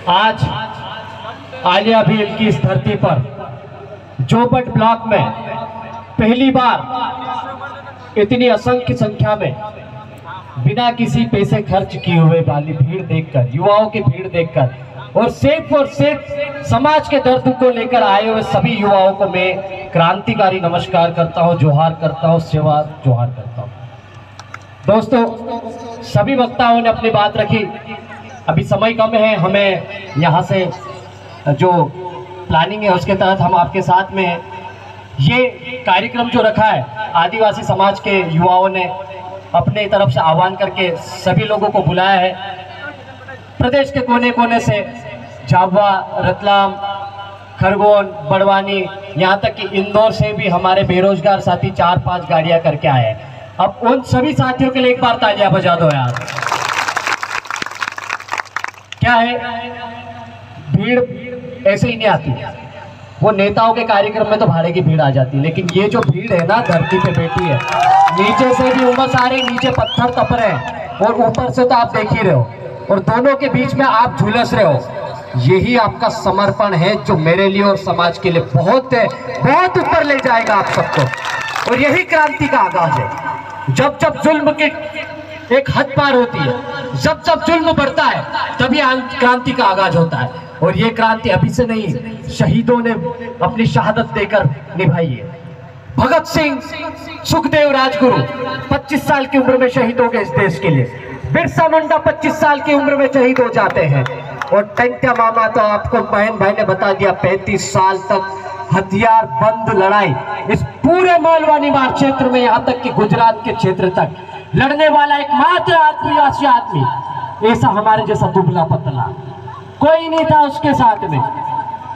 आज आलिया भील की इस धरती पर जोबट ब्लॉक में पहली बार इतनी असंख्य संख्या में बिना किसी पैसे खर्च किए हुए वाली भीड़ देखकर, युवाओं की भीड़ देखकर और सिर्फ समाज के दर्द को लेकर आए हुए सभी युवाओं को मैं क्रांतिकारी नमस्कार करता हूं, जोहार करता हूं, सेवा जोहार करता हूं। दोस्तों, सभी वक्ताओं ने अपनी बात रखी। अभी समय कम है, हमें यहाँ से जो प्लानिंग है उसके तहत हम आपके साथ में हैं। ये कार्यक्रम जो रखा है आदिवासी समाज के युवाओं ने अपने तरफ से आह्वान करके सभी लोगों को बुलाया है। प्रदेश के कोने कोने से झाबुआ, रतलाम, खरगोन, बड़वानी, यहाँ तक कि इंदौर से भी हमारे बेरोजगार साथी 4-5 गाड़ियाँ करके आए हैं। अब उन सभी साथियों के लिए एक बार तालियां बजा दो यार। क्या है, भीड़ ऐसे ही नहीं आती, वो नेताओं के कार्यक्रम में तो भाड़े की भीड़ आ जाती है, लेकिन ये जो भीड़ है ना धरती पे बैठी है, नीचे से भी उमस आ रही, नीचे पत्थर तप रहे हैं और ऊपर से तो आप देख ही रहे हो, और दोनों के बीच में आप झुलस रहे हो। यही आपका समर्पण है जो मेरे लिए और समाज के लिए बहुत है, बहुत ऊपर ले जाएगा आप सबको। और यही क्रांति का आगाज है। जब जब जुल्म की एक हद पार होती है, जब जब जुल्म बढ़ता है, तभी क्रांति का आगाज होता है। और ये क्रांति अभी से नहीं, शहीदों ने अपनी शहादत देकर निभाई है। भगत सिंह, सुखदेव, राजगुरु 25 साल की उम्र में शहीद हो गए इस देश के लिए। बिरसा मुंडा 25 साल की उम्र में शहीद हो जाते हैं। और टंट्या मामा तो आपको बहन भाई ने बता दिया, 35 साल तक हथियार बंद लड़ाई इस पूरे मालवा निमाड़ क्षेत्र में, यहाँ तक कि गुजरात के क्षेत्र तक लड़ने वाला एकमात्र आदिवासी आदमी, ऐसा हमारे जैसा दुबला पतला कोई नहीं था उसके साथ में,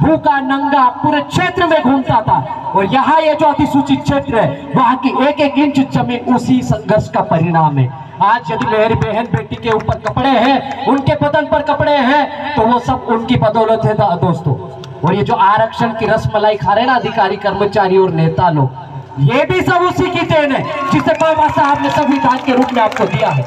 भूखा नंगा पूरे क्षेत्र में घूमता था। और यहाँ ये जो अधिसूचित क्षेत्र है, वहाँ की एक एक इंच जमीन उसी संघर्ष का परिणाम है। आज यदि मेरी बहन बेटी के ऊपर कपड़े हैं, उनके बदन पर कपड़े हैं, तो वो सब उनकी बदौलत है दोस्तों। और ये जो आरक्षण की रसमलाई खा रहे हैं ना अधिकारी, कर्मचारी और नेता लोग, ये भी सब उसी की देन है जिसे बाबा साहब ने संविधान के रूप में आपको दिया है।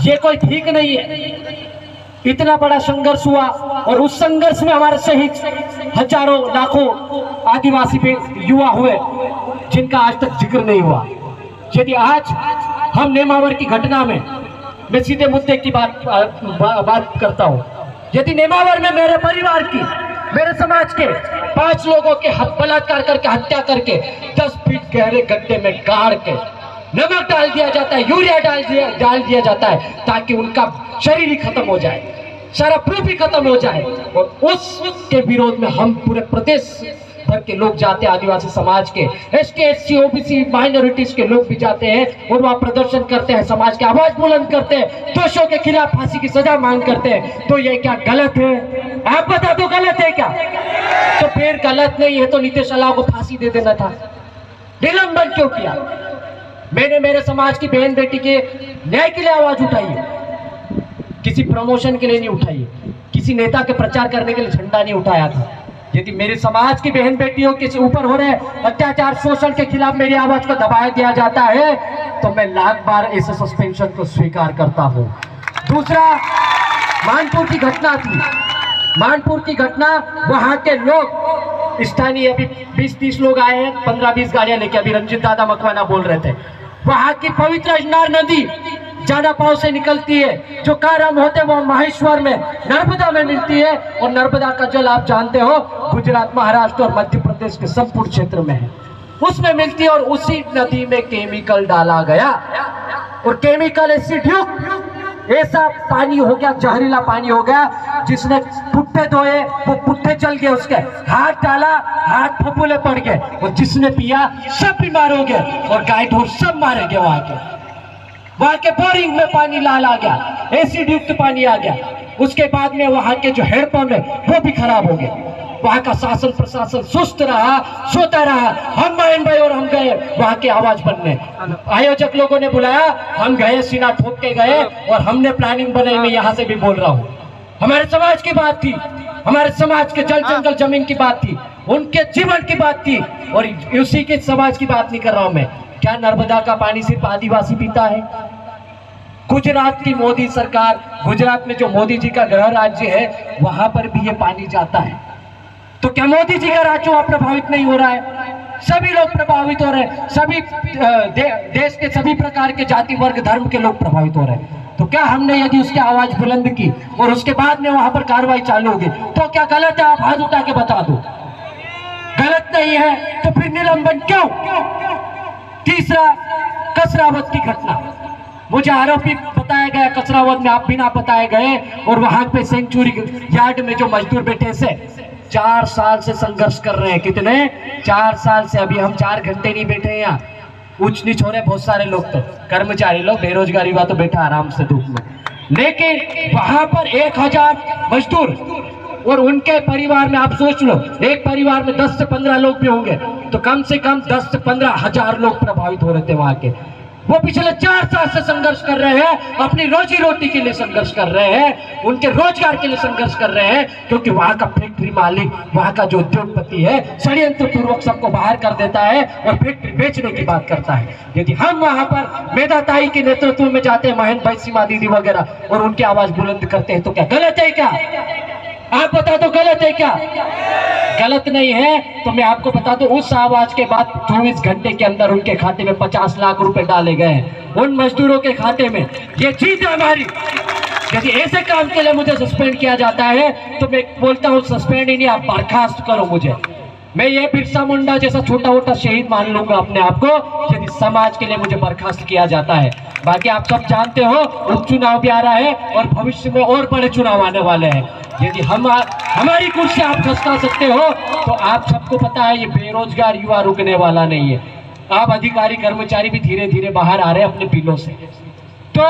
ये कोई ठीक नहीं है। इतना बड़ा संघर्ष हुआ और उस संघर्ष में हमारे शहीद हजारों लाखों आदिवासी युवा हुए जिनका आज तक जिक्र नहीं हुआ। यदि आज हम नेमावर की घटना में, मैं सीधे मुद्दे की बात करता हूं, यदि नेमावर में मेरे परिवार की, मेरे समाज के 5 लोगों के बलात्कार करके, हत्या करके 10 फीट गहरे गड्ढे में गाड़ के नमक डाल दिया जाता है, यूरिया डाल दिया जाता है, ताकि उनका शरीर ही खत्म हो जाए, सारा प्रूफ ही खत्म हो जाए। और उसके विरोध में हम पूरे प्रदेश भर के लोग जाते हैं, आदिवासी समाज के, ST, SC, OBC माइनॉरिटीज के लोग भी जाते हैं और वहाँ प्रदर्शन करते हैं, समाज की आवाज बुलंद करते हैं, दोषों के खिलाफ फांसी की सजा मांग करते हैं। तो ये क्या गलत है? आप बता दो, गलत है क्या? तो फिर गलत नहीं है तो नीतीश अलाव को फांसी दे देना था, निलंबन क्यों किया? मैंने मेरे समाज की बहन बेटी के न्याय के लिए आवाज उठाई है, किसी प्रमोशन के लिए नहीं उठाई है, किसी नेता के प्रचार करने के लिए झंडा नहीं उठाया था। यदि मेरे समाज की बहन बेटियों के ऊपर हो रहे अत्याचार, शोषण के खिलाफ मेरी आवाज को दबाया दिया जाता है, तो मैं लाख बार ऐसे सस्पेंशन को स्वीकार करता हूं। दूसरा, मानपुर की घटना थी, मानपुर की घटना, वहां के लोग स्थानीय, अभी 20-30 लोग आए हैं, 15-20 गाड़ियां लेके, अभी रंजित दादा मकवाना बोल रहे थे, वहां की पवित्र अजनार नदी जाना पाव से निकलती है, जो कारम होते हैं वो माहेश्वर में, नर्मदा में मिलती है। और नर्मदा का जल आप जानते हो गुजरात, महाराष्ट्र और मध्य प्रदेश के संपूर्ण क्षेत्र में है, उसमें मिलती है। और उसी नदी में केमिकल डाला गया और केमिकल ऐसा पानी हो गया, जहरीला पानी हो गया, जिसने पुट्ठे धोए वो पुट्ठे चल गए, उसके हाथ डाला, हाथ फफूले पड़ गए, और जिसने पिया सब बीमार हो गए और गाय ढोर सब मारे गए। वहां के बोरिंग में पानी लाल आ गया, एसिड युक्त पानी आ गया। उसके बाद में वहां के जो हैंडपंप है वो भी खराब हो गए। वहां का शासन प्रशासन सुस्त रहा, सोता रहा। हम बहन भाई और हम गए वहां की आवाज बनने, आयोजक लोगों ने बुलाया, हम गए, सीना ठोक के गए और हमने प्लानिंग बनाई। मैं यहाँ से भी बोल रहा हूँ, हमारे समाज की बात थी, हमारे समाज के जल जंगल जमीन की बात थी, उनके जीवन की बात थी, और उसी के समाज की बात नहीं कर रहा हूं मैं। क्या नर्मदा का पानी सिर्फ आदिवासी पीता है? गुजरात की मोदी सरकार, गुजरात में जो मोदी जी का गृह राज्य है, वहां पर भी ये पानी जाता है। तो क्या मोदी जी का राज्य वहां प्रभावित नहीं हो रहा है? सभी लोग प्रभावित हो रहे हैं, सभी देश के सभी प्रकार के जाति वर्ग धर्म के लोग प्रभावित हो रहे हैं। तो क्या हमने यदि उसकी आवाज बुलंद की और उसके बाद में वहां पर कार्रवाई चालू होगी तो क्या गलत है? आप हाथ उठा के बता दो। गलत नहीं है तो फिर निलंबन क्यों? तीसरा, कसरावत की घटना, मुझे आरोपी बताया गया कसरावत में, आप बिना बताए गए और वहां पे सेंचुरी यार्ड में जो मजदूर बैठे से 4 साल से संघर्ष कर रहे हैं। कितने? 4 साल से। अभी हम 4 घंटे नहीं बैठे हैं यहाँ, ऊंच नीच हो रहे बहुत सारे लोग, तो कर्मचारी लोग, बेरोजगारी हुआ तो बैठा आराम से धूप में, लेकिन वहां पर 1000 मजदूर और उनके परिवार में आप सोच लो, एक परिवार में 10 से 15 लोग भी होंगे तो कम से कम 10 से 15 हजार लोग प्रभावित हो रहे थे वहां के। वो पिछले 4 साल से संघर्ष कर रहे हैं, अपनी रोजी रोटी के लिए संघर्ष कर रहे हैं, उनके रोजगार के लिए संघर्ष कर रहे हैं, क्योंकि वहां का फैक्ट्री मालिक, वहां का जो उद्योगपति है, षड्यंत्र पूर्वक सबको बाहर कर देता है और फैक्ट्री बेचने की बात करता है। यदि हम वहां पर मेधाताई के नेतृत्व में जाते हैं, महेंद्र भाई, सीमा दीदी वगैरह, और उनकी आवाज बुलंद करते हैं, तो क्या गलत है? क्या आप बता दो, गलत है क्या? गलत नहीं है। तो मैं आपको बता दूं, उस आवाज के बाद 24 घंटे के अंदर उनके खाते में 50 लाख रुपए डाले गए, उन मजदूरों के खाते में। ये जीत है हमारी। यदि ऐसे काम के लिए मुझे सस्पेंड किया जाता है तो मैं बोलता हूँ सस्पेंड ही नहीं, आप बर्खास्त करो मुझे। मैं ये बिरसा मुंडा जैसा छोटा मोटा शहीद मान लूंगा अपने आप को यदि समाज के लिए मुझे बर्खास्त किया जाता है। बाकी आप सब जानते हो उपचुनाव भी आ रहा है और भविष्य में और बड़े चुनाव आने वाले हैं। यदि हमारी कुर्सी आप खसका सकते हो तो आप सबको पता है ये बेरोजगार युवा रुकने वाला नहीं है। आप अधिकारी कर्मचारी भी धीरे धीरे बाहर आ रहे हैं अपने बिलों से, तो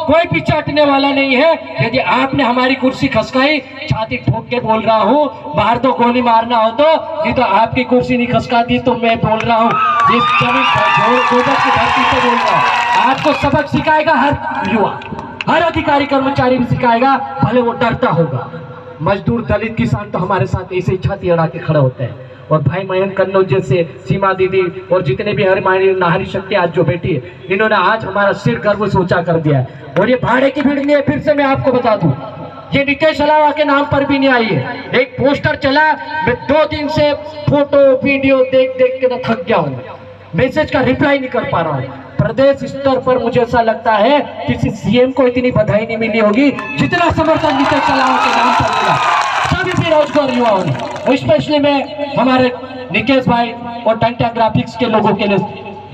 कोई पीछे हटने वाला नहीं है। यदि आपने हमारी कुर्सी खसकाई, छाती ठोक के बोल रहा हूँ, बाहर तो गोली मारना हो तो, नहीं तो आपकी कुर्सी नहीं खसकाती तो मैं बोल रहा हूँ इस जमीन की धरती से बोल रहा हूँ। आपको सबक सिखाएगा हर युवा, हर अधिकारी कर्मचारी भी सिखाएगा, भले वो डरता होगा। मजदूर, दलित, किसान तो हमारे साथ ऐसे ही छाती अड़ा के खड़े होते हैं। और भाई मयंक कन्नौज जैसे, सीमा दीदी और जितने भी हमारी नारी शक्ति आज जो बैठी है, इन्होंने आज हमारा सिर गर्व से ऊंचा कर दिया है। और ये भाड़े की भीड़ नहीं है, फिर से मैं आपको बता दूं, ये नितेश अलावा के नाम पर भी नहीं आई है। एक पोस्टर चला, मैं 2 दिन से फोटो वीडियो देख देख के तो थक गया हूँ, मैसेज का रिप्लाई नहीं कर पा रहा हूँ। प्रदेश स्तर पर मुझे ऐसा लगता है किसी सीएम को इतनी बधाई नहीं मिली होगी जितना समर्थन नितेश अलावा के नाम पर मिला सभी बेरोजगार युवाओं ने। स्पेशली मैं हमारे निकेश भाई और टंटा ग्राफिक्स के लोगों के लिए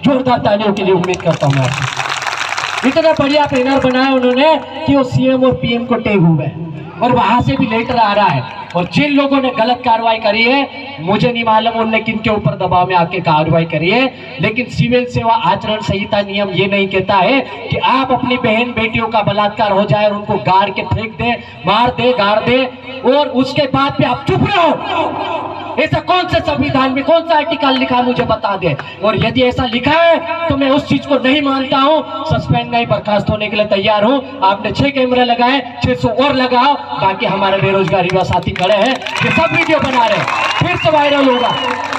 जोरदार तालियों के लिए उम्मीद करता हूँ। आपसे इतना बढ़िया बैनर बनाया उन्होंने कि वो सीएम और पीएम को टैग हुए हैं और वहां से भी लेटर आ रहा है। और जिन लोगों ने गलत कार्रवाई करी है, मुझे नहीं मालूम उन्होंने किन के ऊपर दबाव में आके कार्रवाई करी है, लेकिन सिविल सेवा आचरण संहिता नियम ये नहीं कहता है कि आप अपनी बहन बेटियों का बलात्कार हो जाए और उनको गाड़ के फेंक दे, मार दे, गाड़ दे और उसके बाद भी आप चुप रहो। ऐसा कौन से संविधान में कौन सा आर्टिकल लिखा मुझे बता दे। और यदि ऐसा लिखा है तो मैं उस चीज को नहीं मानता हूँ, सस्पेंड नहीं, बर्खास्त होने के लिए तैयार हूँ। आपने 6 कैमरे लगाए, 600 और लगाओ। बाकी हमारे बेरोजगार युवा साथी खड़े हैं, ये सब वीडियो बना रहे हैं, फिर से वायरल होगा।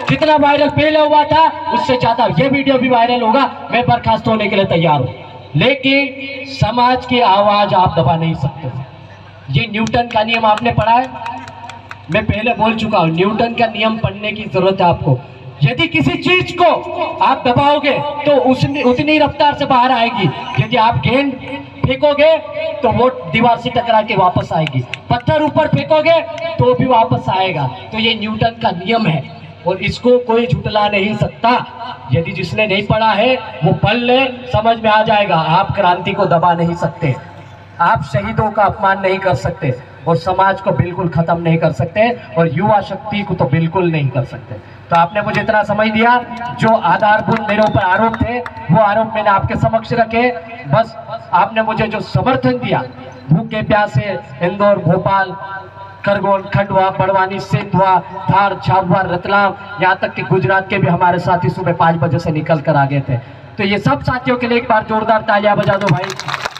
जितना वायरल पहले हुआ था उससे ज्यादा ये वीडियो भी वायरल होगा। मैं बर्खास्त होने के लिए तैयार हूँ, लेकिन समाज की आवाज आप दबा नहीं सकते। ये न्यूटन का नियम आपने पढ़ा है, मैं पहले बोल चुका हूं, न्यूटन का नियम पढ़ने की जरूरत है आपको। यदि किसी चीज को आप दबाओगे तो उतनी रफ्तार से बाहर आएगी। यदि आप गेंद फेंकोगे तो वो दीवार से टकरा के वापस आएगी, पत्थर ऊपर फेंकोगे तो भी वापस आएगा। तो ये न्यूटन का नियम है और इसको कोई झुटला नहीं सकता। यदि जिसने नहीं पढ़ा है वो पढ़ ले, समझ में आ जाएगा। आप क्रांति को दबा नहीं सकते, आप शहीदों का अपमान नहीं कर सकते और समाज को बिल्कुल खत्म नहीं कर सकते और युवा शक्ति को तो बिल्कुल नहीं कर सकते। तो आपने मुझे इतना समझ दिया, जो आधारभूत मेरे ऊपर आरोप थे वो आरोप मैंने आपके समक्ष रखे। बस आपने मुझे जो समर्थन दिया, भूखे प्यासे इंदौर, भोपाल, खरगोन, खंडवा, बड़वानी, सिंधवा, धार, झाबुआ, रतलाम, यहाँ तक कि गुजरात के भी हमारे साथी सुबह 5 बजे से निकल कर आ गए थे। तो ये सब साथियों के लिए एक बार जोरदार तालियां बजा दो भाई।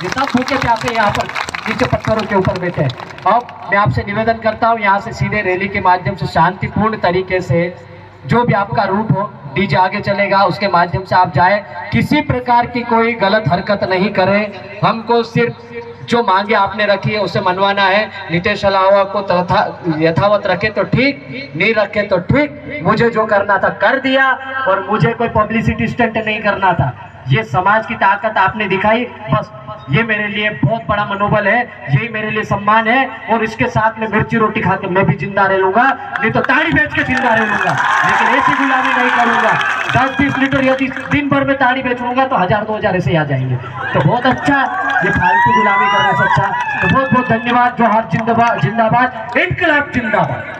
ये सब भूखे प्यासे यहाँ पर नीचे पत्थरों के ऊपर बैठे हैं। और मैं आपसे निवेदन करता हूँ, यहाँ से सीधे रैली के माध्यम से शांतिपूर्ण तरीके से जो भी आपका रूट हो, डीजे आगे चलेगा, उसके माध्यम से आप जाए। किसी प्रकार की कोई गलत हरकत नहीं करें। हमको सिर्फ जो मांगे आपने रखी है उसे मनवाना है। नितेश अलावा को यथावत रखे तो ठीक, नहीं रखे तो ठीक। मुझे जो करना था कर दिया, और मुझे कोई पब्लिसिटी स्टंट नहीं करना था। ये समाज की ताकत आपने दिखाई, बस ये मेरे लिए बहुत बड़ा मनोबल है, यही मेरे लिए सम्मान है। और इसके साथ में मिर्ची रोटी खा के मैं भी जिंदा रह लूंगा, नहीं तो ताड़ी बेच के जिंदा रह लूंगा, लेकिन ऐसी गुलामी नहीं करूंगा। 10-20 लीटर यदि दिन भर में ताड़ी बेचूंगा तो 1000-2000 ऐसे आ जाएंगे। तो बहुत अच्छा, ये फालतू गुलामी करना से अच्छा। तो बहुत बहुत धन्यवाद। जोहार जिंदाबाद, जिंदाबाद, इनकलाब जिंदाबाद।